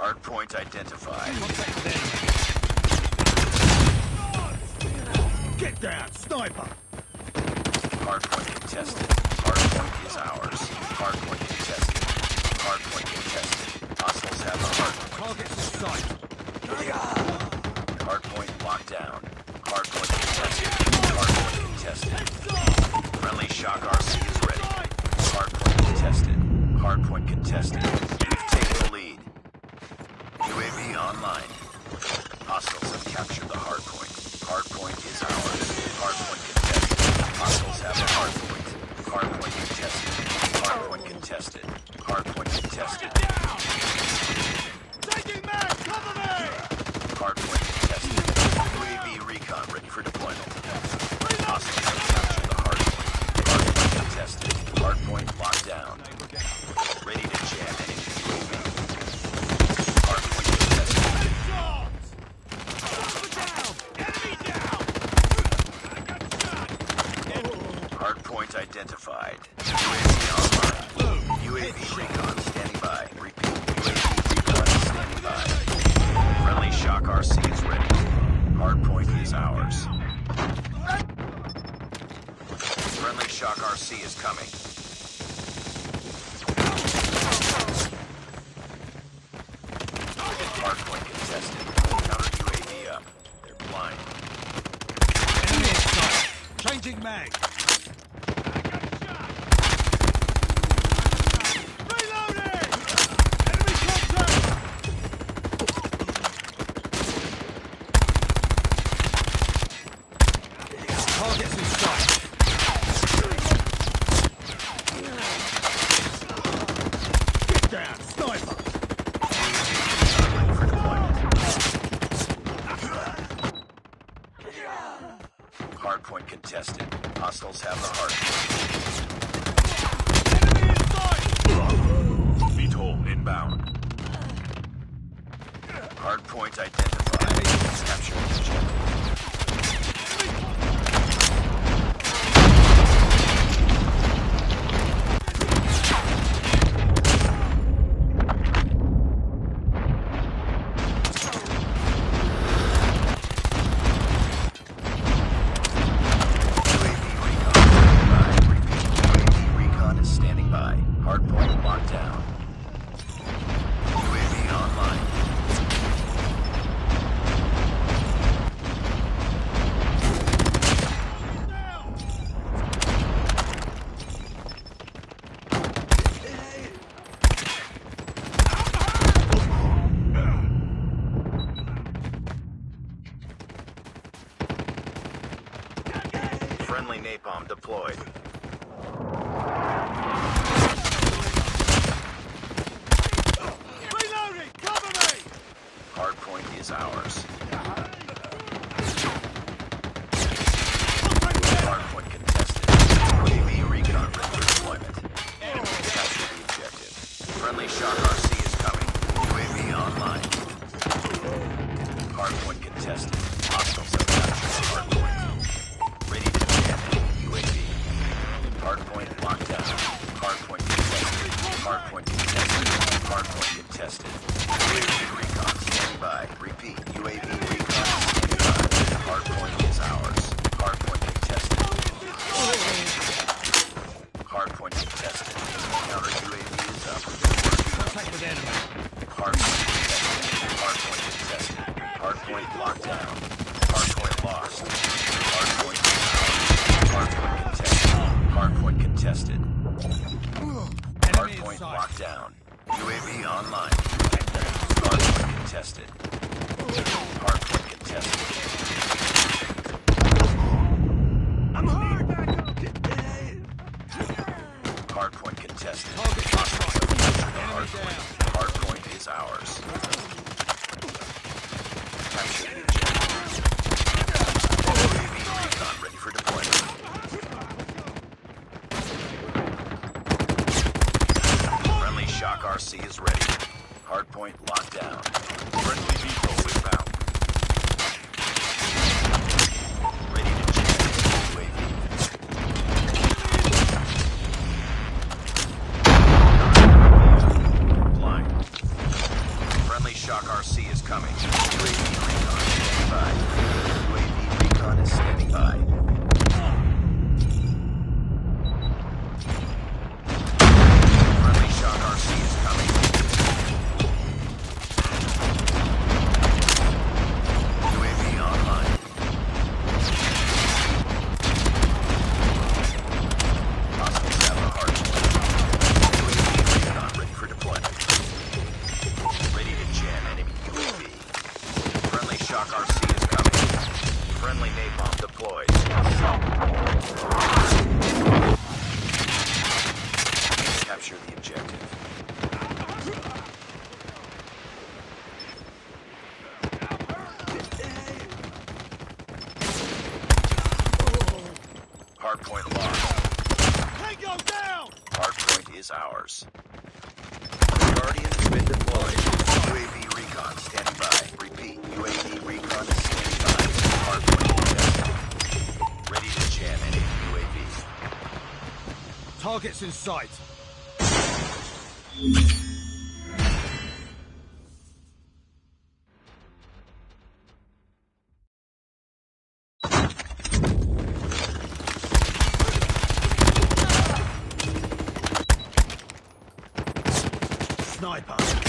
Hardpoint identified. Get down, sniper! Hardpoint contested. Hardpoint is ours. Hardpoint contested. Hardpoint contested. Hostiles have the hardpoint. Targets in sight. Hardpoint locked down. Hardpoint contested. Hardpoint contested. Friendly shock RC is ready. Hardpoint contested. Hardpoint contested. We've taken the lead. UAV online. Hostiles have captured the hardpoint. Hardpoint is ours. Hardpoint contested. Hostiles have the hardpoint. Hardpoint contested. Hardpoint contested. Hardpoint contested. Taking mag, cover me! Hardpoint contested. UAV recon ready for deployment. Hostiles have captured the hardpoint. Hardpoint contested. Hardpoint locked down. Ready to jam enemy UAV. Hardpoint contested. Hardpoint identified. UAV online. UAV recon standing by. Repeat. UAV recon standing by. Friendly shock RC is ready. Hardpoint is ours. Friendly shock RC is coming. Hardpoint contested. Counter UAV up. They're blind. Enemy in sight. Changing mag. Reloading! Enemy contact! Targets in sight. Get down, sniper! For deployment. Hardpoint contested. Hostiles have the hardpoint. Enemy in sight! VTOL inbound. Hardpoint identified. Capture the objective. UAV recon is standing by. Hardpoint locked down. UAV online. Friendly napalm deployed. Reloading! Cover me! Hardpoint is ours. Hardpoint contested. UAV recon ready for deployment. Enemy capture the objective. Friendly shock RC is coming. UAV online. Hardpoint contested. Hostiles have captured the hardpoint. Ready to jam enemy UAV. Hardpoint locked down. Hardpoint contested. Hardpoint contested. Hardpoint contested. UAV recon standing by. Repeat. UAV recon standing by. Hardpoint is ours. Hardpoint contested. Hardpoint contested. Counter UAV is up. Contact with enemy. Hardpoint contested. Hardpoint contested. Hardpoint locked down. Hardpoint lost. Hardpoint is ours. Hardpoint contested. Hardpoint contested. Enemy in Hardpoint sight. locked down. UAV online. Hardpoint contested. Hardpoint contested. I'm hurt! Hardpoint contested. Target Hostiles have captured the Enemy hardpoint. down. Hardpoint is ours. Capture the objective. UAV recon ready for deployment. Friendly shock RC is ready. Hardpoint locked down. Friendly vehicle inbound. Ready to jam UAV. Blind. Friendly ours. Guardian's been deployed. UAV recon standing by. Repeat, UAV recon standing by. Hardpoint contested. Ready to jam any UAV. Targets in sight. Sniper.